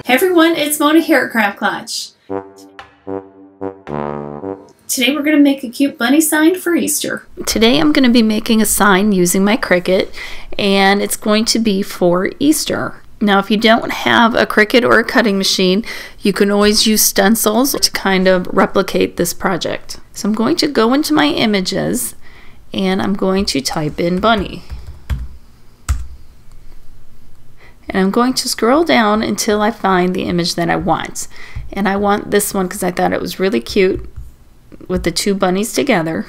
Hey everyone, it's Mona here at Craft Klatch. Today we're going to make a cute bunny sign for Easter. Today I'm going to be making a sign using my Cricut, and it's going to be for Easter. Now if you don't have a Cricut or a cutting machine, you can always use stencils to kind of replicate this project. So I'm going to go into my images and I'm going to type in bunny. And I'm going to scroll down until I find the image that I want. And I want this one because I thought it was really cute with the two bunnies together.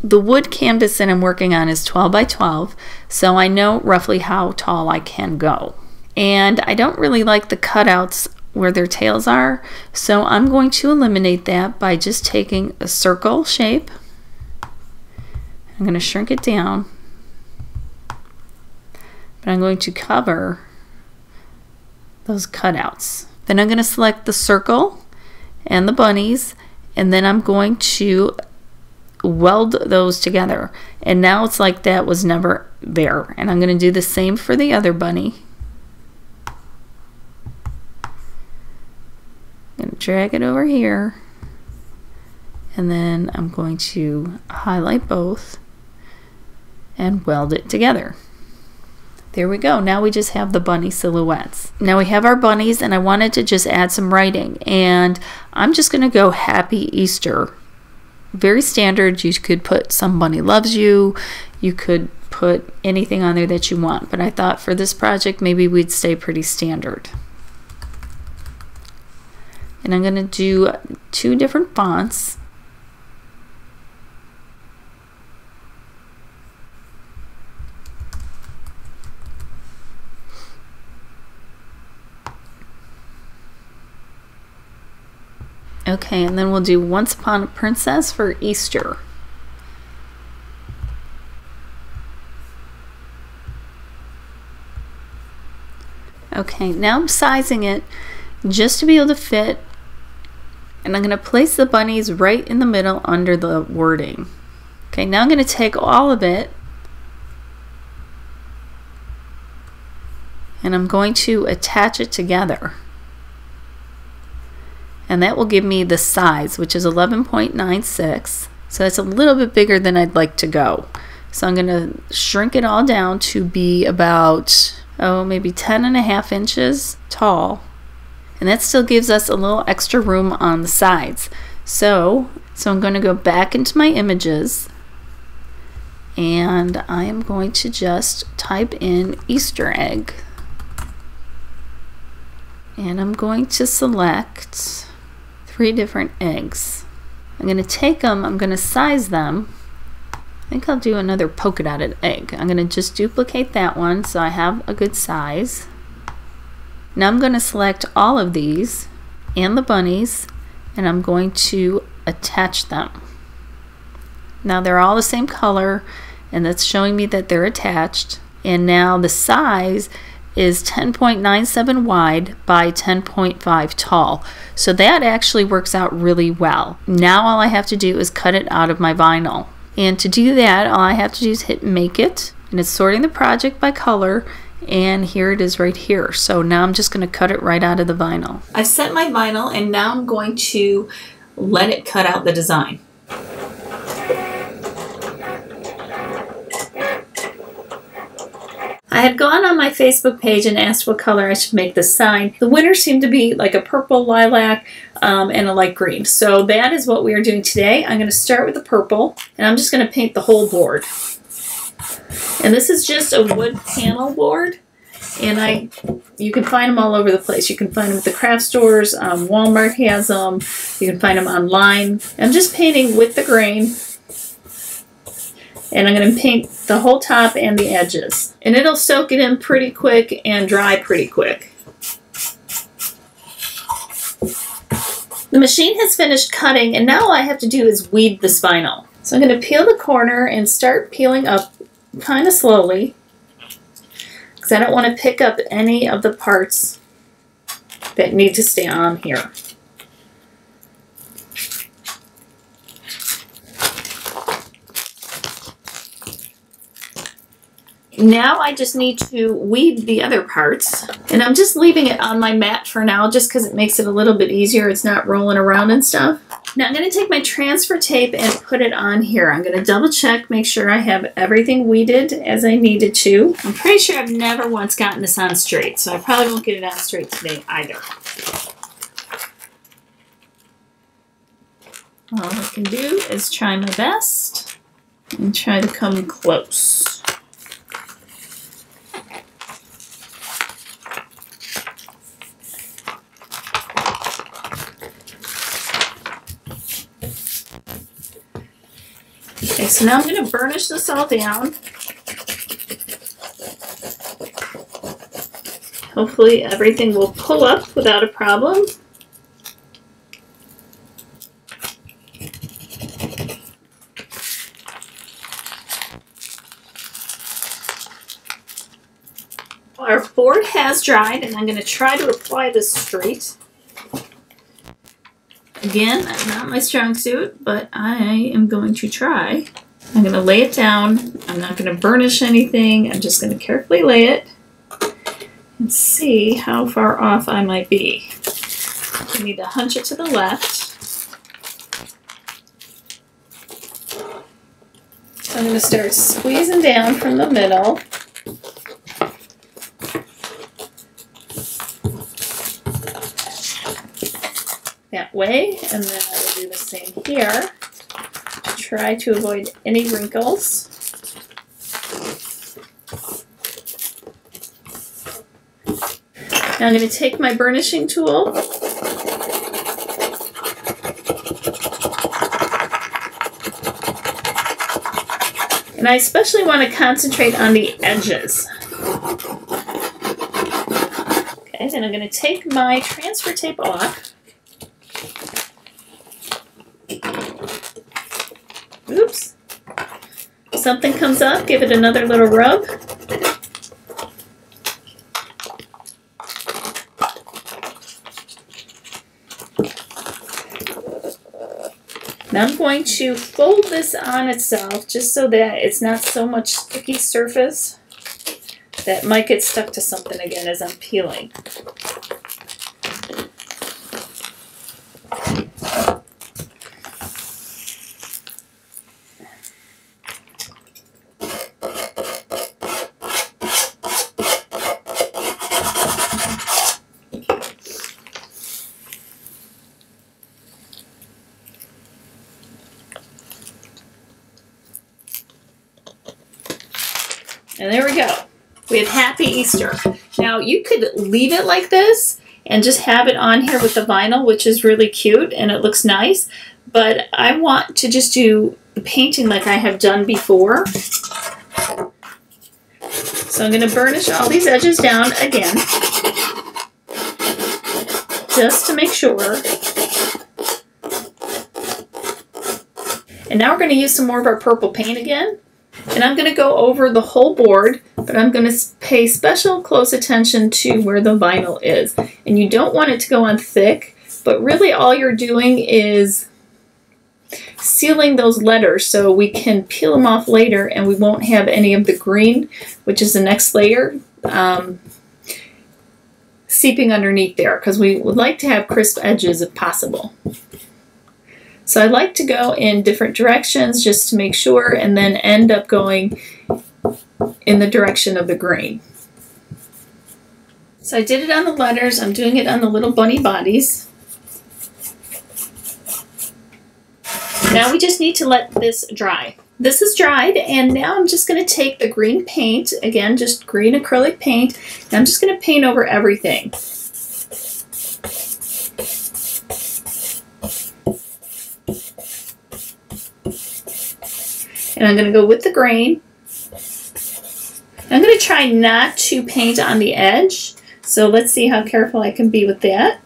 The wood canvas that I'm working on is 12 by 12, so I know roughly how tall I can go. And I don't really like the cutouts where their tails are, so I'm going to eliminate that by just taking a circle shape. I'm going to shrink it down. But I'm going to cover those cutouts. Then I'm going to select the circle and the bunnies, and then I'm going to weld those together. And now it's like that was never there. And I'm going to do the same for the other bunny. I'm going to drag it over here, and then I'm going to highlight both and weld it together. There we go. Now we just have the bunny silhouettes. Now we have our bunnies, and I wanted to just add some writing, and I'm just going to go Happy Easter. Very standard. You could put Somebody Loves You. You could put anything on there that you want, but I thought for this project maybe we'd stay pretty standard. And I'm going to do 2 different fonts. Okay, and then we'll do Once Upon a Princess for Easter. Okay, now I'm sizing it just to be able to fit, and I'm going to place the bunnies right in the middle under the wording. Okay, now I'm going to take all of it and I'm going to attach it together. And that will give me the size, which is 11.96. So that's a little bit bigger than I'd like to go. So I'm going to shrink it all down to be about, maybe 10.5 inches tall. And that still gives us a little extra room on the sides. So I'm going to go back into my images, and I am going to just type in Easter egg. And I'm going to select 3 different eggs. I'm going to take them, I'm going to size them. I think I'll do another polka dotted egg. I'm going to just duplicate that one so I have a good size. Now I'm going to select all of these and the bunnies, and I'm going to attach them. Now they're all the same color, and that's showing me that they're attached. And now the size is 10.97 wide by 10.5 tall. So that actually works out really well. Now all I have to do is cut it out of my vinyl. And to do that, all I have to do is hit Make It, and it's sorting the project by color, and here it is right here. So now I'm just going to cut it right out of the vinyl. I've set my vinyl, and now I'm going to let it cut out the design. I had gone on my Facebook page and asked what color I should make the sign. The winners seemed to be like a purple, lilac, and a light green. So that is what we are doing today. I'm going to start with the purple, and I'm just going to paint the whole board. And this is just a wood panel board, and you can find them all over the place. You can find them at the craft stores. Walmart has them. You can find them online. I'm just painting with the grain. And I'm going to paint the whole top and the edges. And it'll soak it in pretty quick and dry pretty quick. The machine has finished cutting, and now all I have to do is weed this vinyl. So I'm going to peel the corner and start peeling up kind of slowly, because I don't want to pick up any of the parts that need to stay on here. Now I just need to weed the other parts, and I'm just leaving it on my mat for now just because it makes it a little bit easier. It's not rolling around and stuff. Now I'm going to take my transfer tape and put it on here. I'm going to double check, make sure I have everything weeded as I needed to. I'm pretty sure I've never once gotten this on straight, so I probably won't get it on straight today either. All I can do is try my best and try to come close. Okay, so now I'm going to burnish this all down. Hopefully everything will pull up without a problem. Our board has dried, and I'm going to try to apply this straight. Again, that's not my strong suit, but I am going to try. I'm going to lay it down. I'm not going to burnish anything. I'm just going to carefully lay it and see how far off I might be. I need to hunch it to the left. So I'm going to start squeezing down from the middle. That way, and then I will do the same here. Try to avoid any wrinkles. Now I'm going to take my burnishing tool and I especially want to concentrate on the edges. Okay, then I'm going to take my transfer tape off. Oops. If something comes up, give it another little rub. Now I'm going to fold this on itself just so that it's not so much sticky surface that might get stuck to something again as I'm peeling. And there we go. We have Happy Easter. Now you could leave it like this and just have it on here with the vinyl, which is really cute and it looks nice. But I want to just do the painting like I have done before. So I'm going to burnish all these edges down again, just to make sure. And now we're going to use some more of our purple paint again. And I'm going to go over the whole board, but I'm going to pay special close attention to where the vinyl is. And you don't want it to go on thick, but really all you're doing is sealing those letters so we can peel them off later and we won't have any of the green, which is the next layer, seeping underneath there, because we would like to have crisp edges if possible. So I like to go in different directions just to make sure and then end up going in the direction of the green. So I did it on the letters, I'm doing it on the little bunny bodies. Now we just need to let this dry. This is dried, and now I'm just going to take the green paint, again just green acrylic paint, and I'm just going to paint over everything. And I'm going to go with the grain. I'm going to try not to paint on the edge, so let's see how careful I can be with that.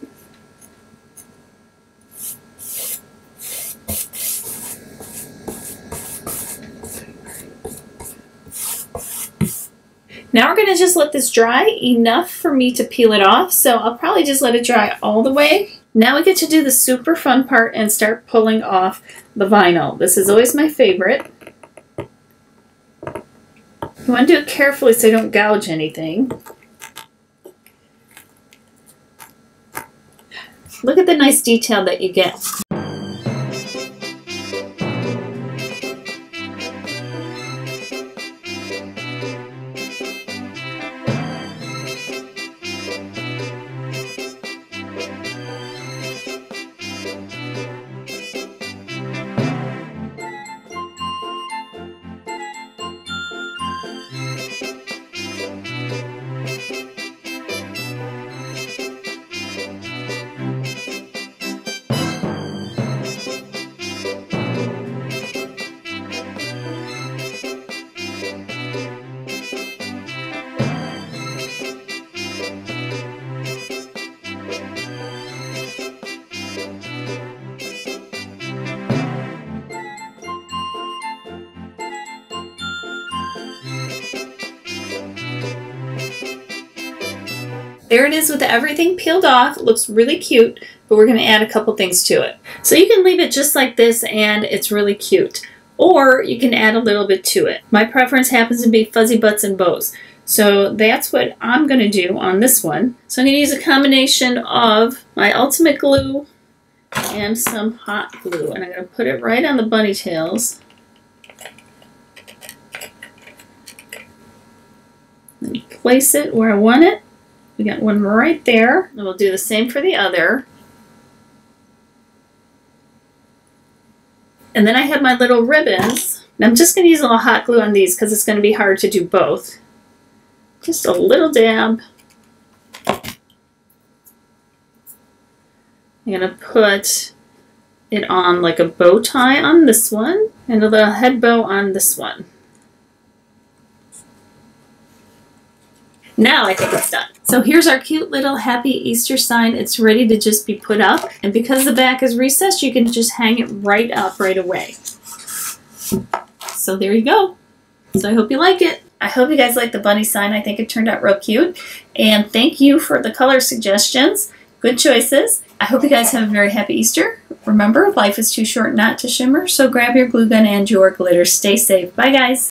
Now we're going to just let this dry enough for me to peel it off, so I'll probably just let it dry all the way. Now we get to do the super fun part and start pulling off the vinyl. This is always my favorite. You want to do it carefully so you don't gouge anything. Look at the nice detail that you get. There it is with everything peeled off. It looks really cute, but we're going to add a couple things to it. So you can leave it just like this and it's really cute. Or you can add a little bit to it. My preference happens to be fuzzy butts and bows. So that's what I'm going to do on this one. So I'm going to use a combination of my ultimate glue and some hot glue. And I'm going to put it right on the bunny tails. And place it where I want it. We got one right there, and we'll do the same for the other. And then I have my little ribbons. And I'm just going to use a little hot glue on these because it's going to be hard to do both. Just a little dab. I'm going to put it on like a bow tie on this one, and a little head bow on this one. Now I think it's done. So here's our cute little happy Easter sign. It's ready to just be put up. And because the back is recessed, you can just hang it right up right away. So there you go. So I hope you like it. I hope you guys like the bunny sign. I think it turned out real cute. And thank you for the color suggestions. Good choices. I hope you guys have a very happy Easter. Remember, life is too short not to shimmer. So grab your glue gun and your glitter. Stay safe. Bye, guys.